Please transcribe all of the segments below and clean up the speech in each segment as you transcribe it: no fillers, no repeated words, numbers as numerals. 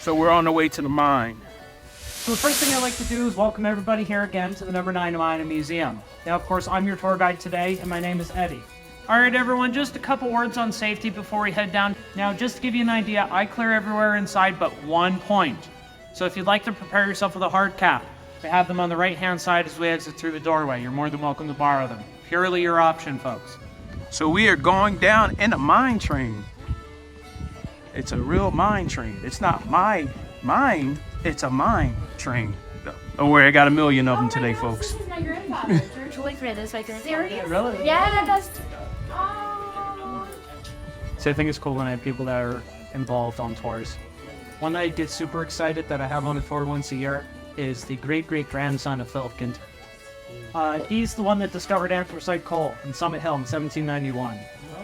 So we're on the way to the mine. So the first thing I'd like to do is welcome everybody here again to the number 9 Mining Museum. Now, of course, I'm your tour guide today, and my name is Eddie. All right, everyone, just a couple words on safety before we head down. Now, just to give you an idea, I clear everywhere inside but one point. So if you'd like to prepare yourself with a hard cap, we have them on the right-hand side as we exit through the doorway. You're more than welcome to borrow them. Purely your option, folks. So we are going down in a mine train. It's a real mine train. It's not my mine, it's a mine train. Don't worry, I got a million of them today, folks. This is my grandfather. George Whitford is my grandfather. Serious? Really? Yeah, that's... So I think it's cool when I have people that are involved on tours. One that I get super excited that I have on a tour once a year is the great-great-grandson of Philip Ginter. He's the one that discovered anthracite coal in Summit Hill in 1791.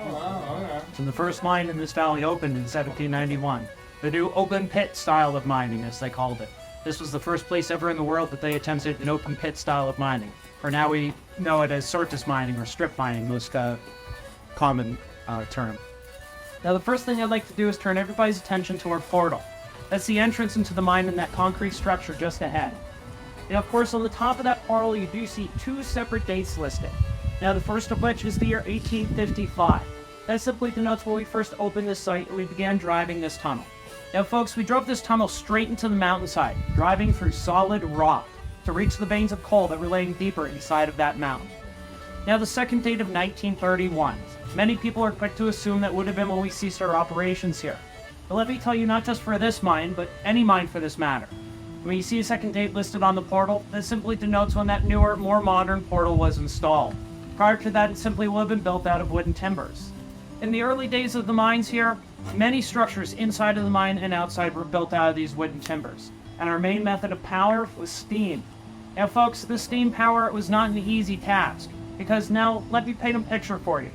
Oh, wow, okay. So the first mine in this valley opened in 1791. The new open pit style of mining, as they called it. This was the first place ever in the world that they attempted an open pit style of mining. For now we know it as surface mining or strip mining, most common term. Now the first thing I'd like to do is turn everybody's attention to our portal. That's the entrance into the mine in that concrete structure just ahead. Now, of course, on the top of that portal, you do see two separate dates listed. Now, the first of which is the year 1855. That simply denotes when we first opened this site and we began driving this tunnel. Now, folks, we drove this tunnel straight into the mountainside, driving through solid rock to reach the veins of coal that were laying deeper inside of that mountain. Now, the second date of 1931. Many people are quick to assume that would have been when we ceased our operations here. But let me tell you, not just for this mine, but any mine for this matter. When you see a second date listed on the portal, that simply denotes when that newer, more modern portal was installed. Prior to that, it simply would have been built out of wooden timbers. In the early days of the mines here, many structures inside of the mine and outside were built out of these wooden timbers. And our main method of power was steam. Now folks, the steam power was not an easy task, because now let me paint a picture for you.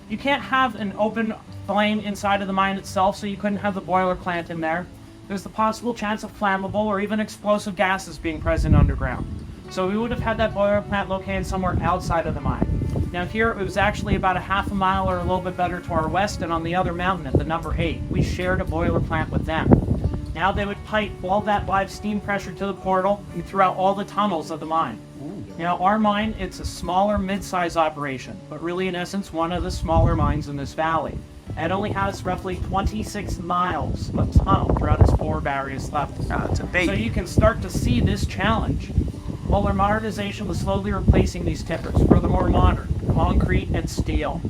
You can't have an open flame inside of the mine itself, so you couldn't have the boiler plant in there. There's the possible chance of flammable or even explosive gases being present underground. So we would have had that boiler plant located somewhere outside of the mine. Now here, it was actually about a half a mile or a little bit better to our west, and on the other mountain at the number 8, we shared a boiler plant with them. Now they would pipe all that live steam pressure to the portal and throughout all the tunnels of the mine. Now our mine, it's a smaller mid-size operation, but really in essence one of the smaller mines in this valley. It only has roughly 26 miles of tunnel throughout its 4 various levels. It's a baby. So you can start to see this challenge. While our modernization was slowly replacing these timbers for the more modern, concrete and steel.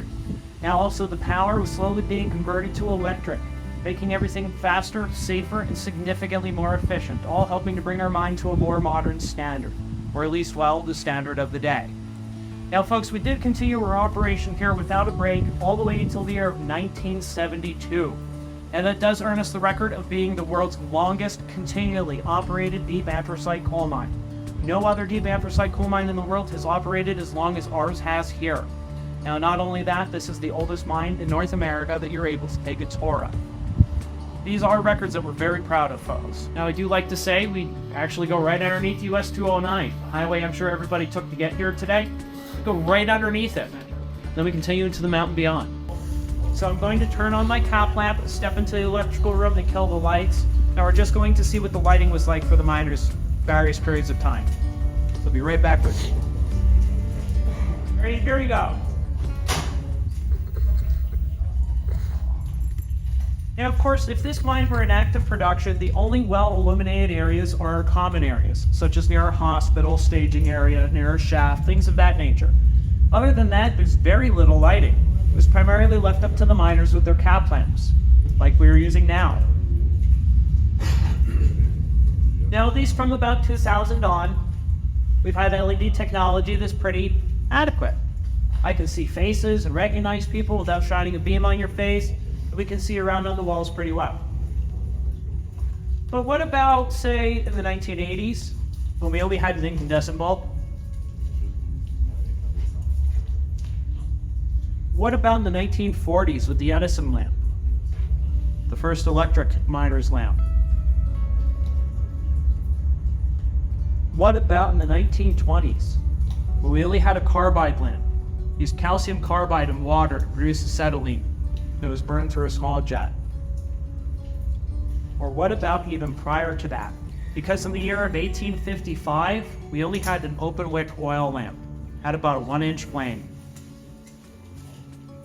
Now also the power was slowly being converted to electric, making everything faster, safer, and significantly more efficient, all helping to bring our mine to a more modern standard, or at least, well, the standard of the day. Now folks, we did continue our operation here without a break all the way until the year of 1972. And that does earn us the record of being the world's longest continually operated deep anthracite coal mine. No other deep anthracite coal mine in the world has operated as long as ours has here. Now not only that, this is the oldest mine in North America that you're able to take a tour of. These are records that we're very proud of, folks. Now I do like to say we actually go right underneath US 209, the highway I'm sure everybody took to get here today. Go right underneath it. Then we continue into the mountain beyond. So I'm going to turn on my cop lamp and step into the electrical room to kill the lights. Now we're just going to see what the lighting was like for the miners various periods of time. So I'll be right back with you. Ready? Here we go. Now, of course, if this mine were in active production, the only well-illuminated areas are our common areas, such as near our hospital, staging area, near our shaft, things of that nature. Other than that, there's very little lighting. It was primarily left up to the miners with their cap lamps, like we are using now. Now, at least from about 2000 on, we've had LED technology that's pretty adequate. I can see faces and recognize people without shining a beam on your face. We can see around on the walls pretty well. But what about, say, in the 1980s, when we only had an incandescent bulb? What about in the 1940s with the Edison lamp? The first electric miner's lamp. What about in the 1920s, when we only had a carbide lamp? Used calcium carbide and water to produce acetylene that was burned through a small jet. Or what about even prior to that? Because in the year of 1855, we only had an open wick oil lamp, had about a 1-inch flame.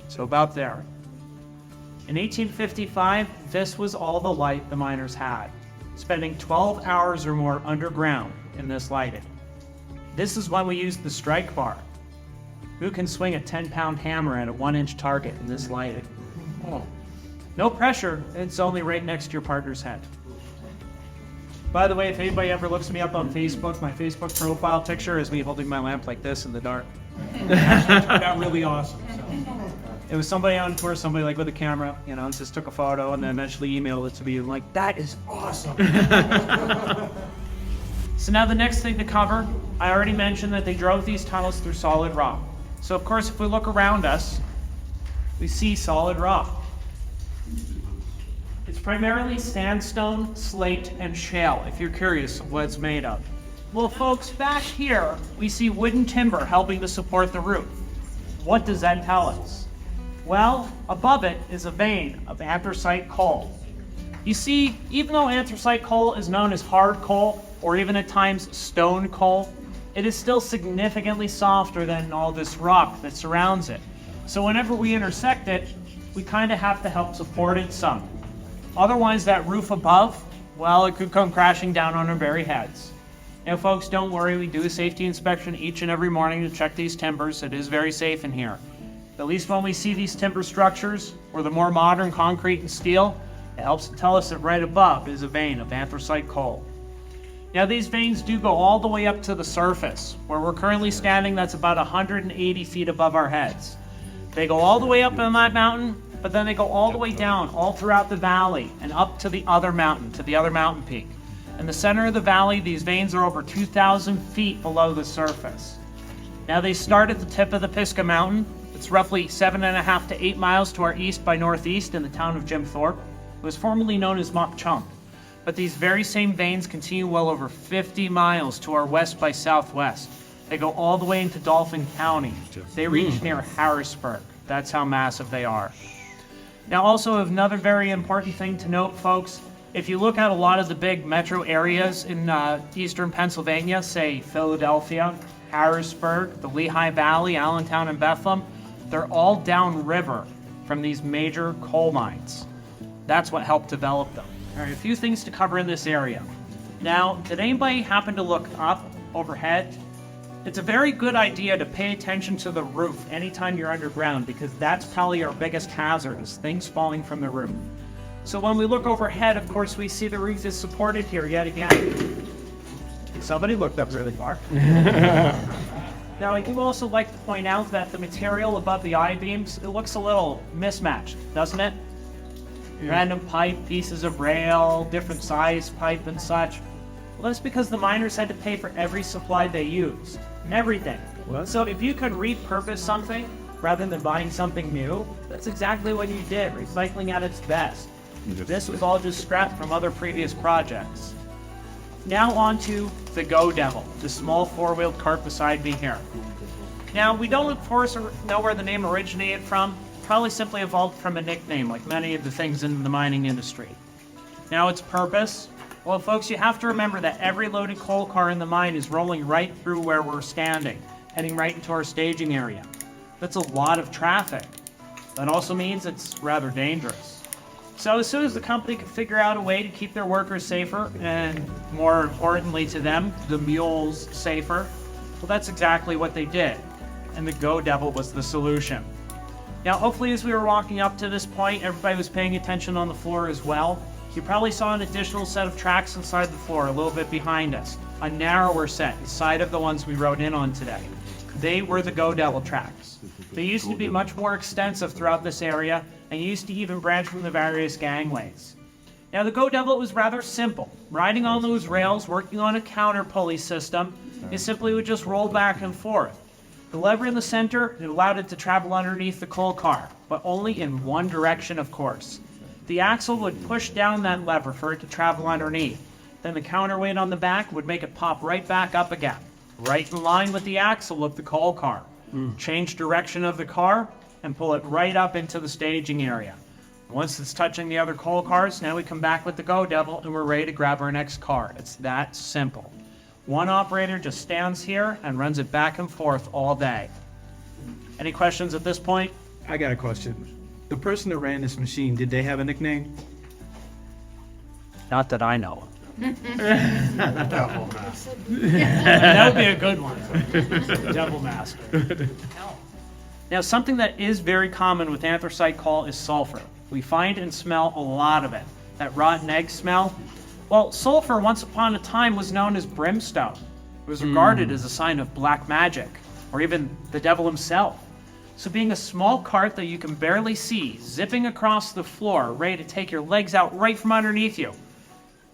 So about there. In 1855, this was all the light the miners had, spending 12 hours or more underground in this lighting. This is when we used the strike bar. Who can swing a 10-pound hammer at a 1-inch target in this lighting? Oh. No pressure, it's only right next to your partner's head. By the way, if anybody ever looks me up on Facebook, my Facebook profile picture is me holding my lamp like this in the dark. It actually turned out really awesome. So. It was somebody on tour, somebody like with a camera, you know, and just took a photo and then eventually emailed it to me and like, that is awesome. So now the next thing to cover, I already mentioned that they drove these tunnels through solid rock. So of course, if we look around us, we see solid rock. It's primarily sandstone, slate, and shale, if you're curious what it's made of. Well, folks, back here, we see wooden timber helping to support the roof. What does that tell us? Well, above it is a vein of anthracite coal. You see, even though anthracite coal is known as hard coal, or even at times stone coal, it is still significantly softer than all this rock that surrounds it. So whenever we intersect it, we kind of have to help support it some. Otherwise, that roof above, well, it could come crashing down on our very heads. Now, folks, don't worry. We do a safety inspection each and every morning to check these timbers. It is very safe in here. At least when we see these timber structures, or the more modern concrete and steel, it helps to tell us that right above is a vein of anthracite coal. Now, these veins do go all the way up to the surface. Where we're currently standing, that's about 180 feet above our heads. They go all the way up on that mountain, but then they go all the way down, all throughout the valley, and up to the other mountain, peak. In the center of the valley, these veins are over 2,000 feet below the surface. Now they start at the tip of the Pisgah Mountain. It's roughly 7.5 to 8 miles to our east by northeast in the town of Jim Thorpe. It was formerly known as Mock Chunk. But these very same veins continue well over 50 miles to our west by southwest. They go all the way into Dauphin County. They reach near Harrisburg. That's how massive they are. Now also another very important thing to note, folks, if you look at a lot of the big metro areas in eastern Pennsylvania, say Philadelphia, Harrisburg, the Lehigh Valley, Allentown, and Bethlehem, they're all downriver from these major coal mines. That's what helped develop them. All right, a few things to cover in this area. Now, did anybody happen to look up overhead? It's a very good idea to pay attention to the roof anytime you're underground because that's probably our biggest hazard, is things falling from the roof. So when we look overhead, of course, we see the roof is supported here yet again. Somebody looked up really far. Now, I do also like to point out that the material above the I-beams, it looks a little mismatched, doesn't it? Random pipe, pieces of rail, different size pipe and such. Well, that's because the miners had to pay for every supply they used. Everything. What? So if you could repurpose something rather than buying something new, that's exactly what you did, recycling at its best. This was all just scrap from other previous projects. Now on to the Go Devil, the small four-wheeled cart beside me here. Now, we don't, of course, know where the name originated from. Probably simply evolved from a nickname, like many of the things in the mining industry. Now, its purpose? Well, folks, you have to remember that every loaded coal car in the mine is rolling right through where we're standing, heading right into our staging area. That's a lot of traffic. That also means it's rather dangerous. So as soon as the company could figure out a way to keep their workers safer, and more importantly to them, the mules safer, well, that's exactly what they did. And the Go Devil was the solution. Now, hopefully as we were walking up to this point, everybody was paying attention on the floor as well. You probably saw an additional set of tracks inside the floor a little bit behind us. A narrower set inside of the ones we rode in on today. They were the Go Devil tracks. They used to be much more extensive throughout this area, and used to even branch from the various gangways. Now, the Go Devil was rather simple. Riding on those rails, working on a counter pulley system, it simply would just roll back and forth. The lever in the center, it allowed it to travel underneath the coal car, but only in one direction, of course. The axle would push down that lever for it to travel underneath. Then the counterweight on the back would make it pop right back up again, right in line with the axle of the coal car. Change direction of the car and pull it right up into the staging area. Once it's touching the other coal cars, now we come back with the Go Devil and we're ready to grab our next car. It's that simple. One operator just stands here and runs it back and forth all day. Any questions at this point? I got a question. The person that ran this machine, did they have a nickname? Not that I know of. Devil master. That would be a good one. Devil Master. Now, something that is very common with anthracite coal is sulfur. We find and smell a lot of it. That rotten egg smell. Well, sulfur once upon a time was known as brimstone. It was regarded as a sign of black magic, or even the devil himself. So being a small cart that you can barely see, zipping across the floor, ready to take your legs out right from underneath you.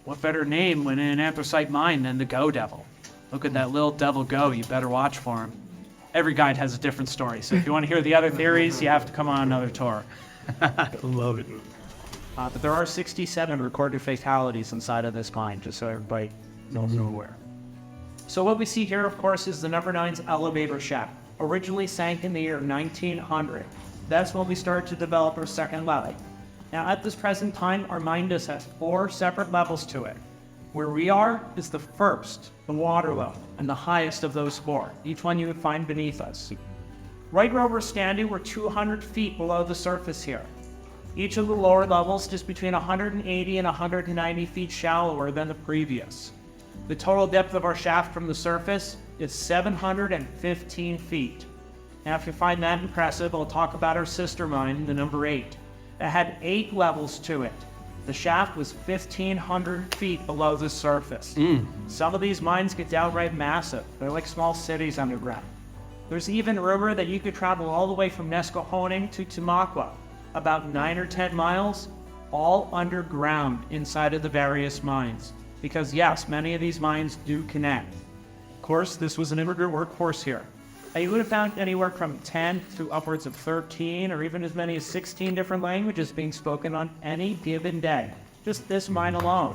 What better name when in an anthracite mine than the Go Devil? Look at that little devil go, you better watch for him. Every guide has a different story, so if you want to hear the other theories, you have to come on another tour. Love it. But there are 67 recorded fatalities inside of this mine, just so everybody knows nowhere. So what we see here, of course, is the number 9's elevator shaft, originally sank in the year 1900. That's when we started to develop our second level. Now, at this present time, our mine just has 4 separate levels to it. Where we are is the first, the water level, and the highest of those 4. Each one you would find beneath us. Right where we're standing, we're 200 feet below the surface here. Each of the lower levels is between 180 and 190 feet shallower than the previous. The total depth of our shaft from the surface is 715 feet. Now, if you find that impressive, I'll talk about our sister mine, the number 8. It had 8 levels to it. The shaft was 1,500 feet below the surface. Some of these mines get downright massive. They're like small cities underground. There's even rumor that you could travel all the way from Nesquehoning to Tamaqua, about 9 or 10 miles, all underground inside of the various mines. Because yes, many of these mines do connect. Of course, this was an immigrant workforce here. And you would have found anywhere from 10 to upwards of 13 or even as many as 16 different languages being spoken on any given day. Just this mine alone.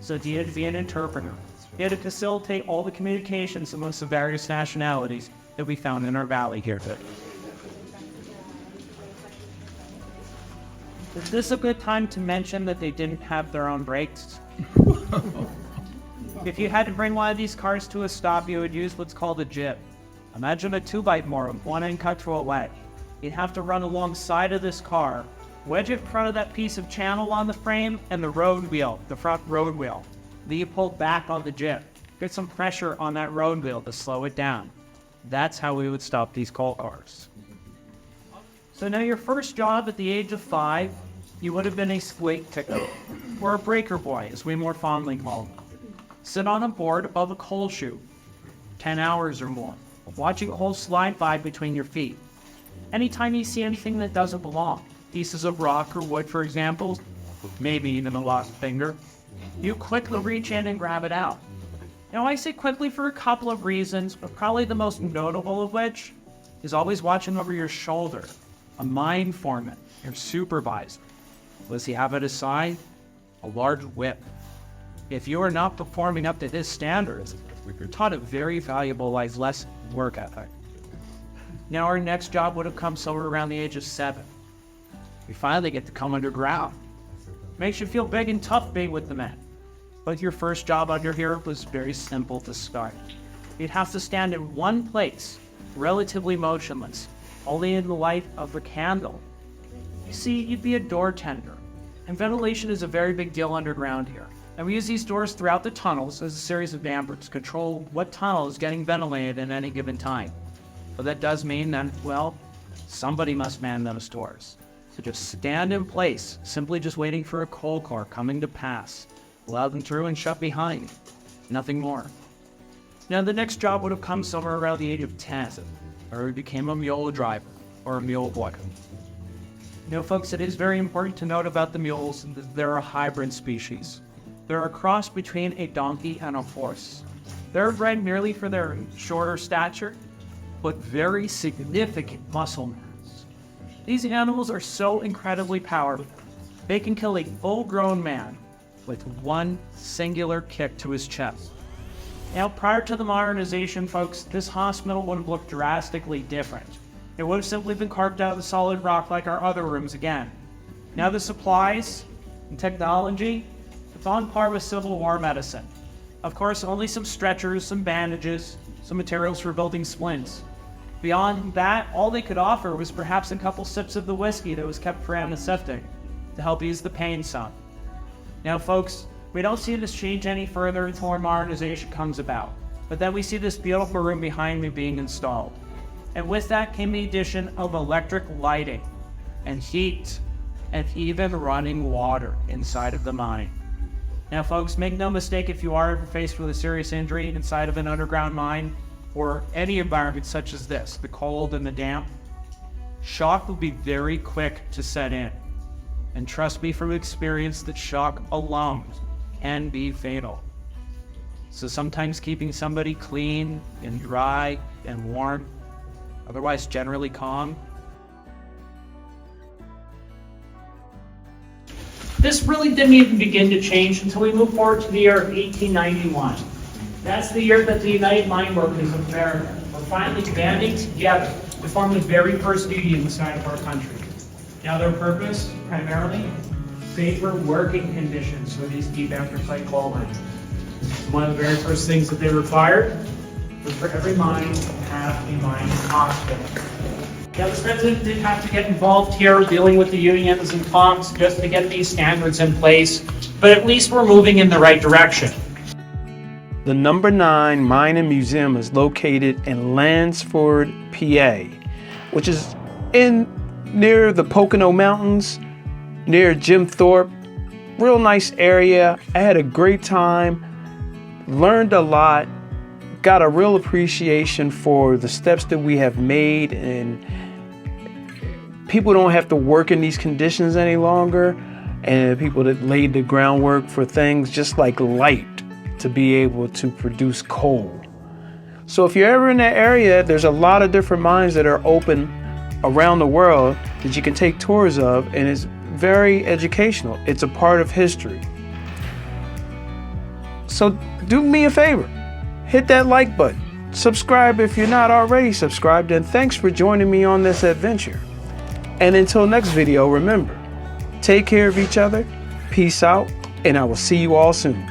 So you had to be an interpreter. You had to facilitate all the communications amongst the various nationalities that we found in our valley here. Is this a good time to mention that they didn't have their own brakes? If you had to bring one of these cars to a stop, you would use what's called a jib. Imagine a 2x4, one end cut through a leg. You'd have to run alongside of this car, wedge it in front of that piece of channel on the frame, and the road wheel, the front road wheel. Then you pull back on the jib. Get some pressure on that road wheel to slow it down. That's how we would stop these coal cars. So now your first job at the age of 5, you would have been a squeak ticker, or a breaker boy, as we more fondly call them. Sit on a board above a coal chute, 10 hours or more, watching a hole slide by between your feet. Anytime you see anything that doesn't belong, pieces of rock or wood, for example, maybe even a lost finger, you quickly reach in and grab it out. Now, I say quickly for a couple of reasons, but probably the most notable of which is always watching over your shoulder. A mine foreman, your supervisor. What does he have at his side? A large whip. If you are not performing up to his standards, you're taught a very valuable life lesson, work ethic. Now, our next job would have come somewhere around the age of 7. We finally get to come underground. Makes you feel big and tough being with the men. But your first job under here was very simple to start. You'd have to stand in one place, relatively motionless, only in the light of a candle. You see, you'd be a door tender. And ventilation is a very big deal underground here. And we use these doors throughout the tunnels as a series of dampers to control what tunnel is getting ventilated at any given time. But that does mean that, well, somebody must man those doors. So just stand in place, simply just waiting for a coal car coming to pass. Allow them through and shut behind. Nothing more. Now, the next job would have come somewhere around the age of 10, where we became a mule driver, or a mule boy. Now, folks, it is very important to note about the mules that they're a hybrid species. They're a cross between a donkey and a horse. They're bred merely for their shorter stature, but very significant muscle mass. These animals are so incredibly powerful, they can kill a full-grown man with one singular kick to his chest. Now, prior to the modernization, folks, this hospital would have looked drastically different. It would have simply been carved out of the solid rock like our other rooms again. Now the supplies and technology, it's on par with Civil War medicine. Of course, only some stretchers, some bandages, some materials for building splints. Beyond that, all they could offer was perhaps a couple sips of the whiskey that was kept for antiseptic to help ease the pain some. Now folks, we don't see this change any further until our modernization comes about. But then we see this beautiful room behind me being installed. And with that came the addition of electric lighting and heat and even running water inside of the mine. Now folks, make no mistake, if you are ever faced with a serious injury inside of an underground mine or any environment such as this, the cold and the damp, shock will be very quick to set in. And trust me from experience that shock alone can be fatal. So sometimes keeping somebody clean and dry and warm, otherwise generally calm. This really didn't even begin to change until we moved forward to the year 1891. That's the year that the United Mine Workers of America were finally banding together to form the very first union inside of our country. Now their purpose, primarily, safer working conditions for these deep anthracite coal mines. One of the very first things that they required was for every mine to have a mine hospital. Now the president did have to get involved here dealing with the unions and talks just to get these standards in place, but at least we're moving in the right direction. The number 9 Mine and Museum is located in Lansford, PA, which is near the Pocono Mountains, near Jim Thorpe. Real nice area. I had a great time, learned a lot, got a real appreciation for the steps that we have made, and people don't have to work in these conditions any longer, and people that laid the groundwork for things just like light to be able to produce coal. So if you're ever in that area, there's a lot of different mines that are open around the world that you can take tours of, and it's very educational. It's a part of history. So do me a favor, hit that like button, subscribe if you're not already subscribed, and thanks for joining me on this adventure. And until next video, remember, take care of each other, peace out, and I will see you all soon.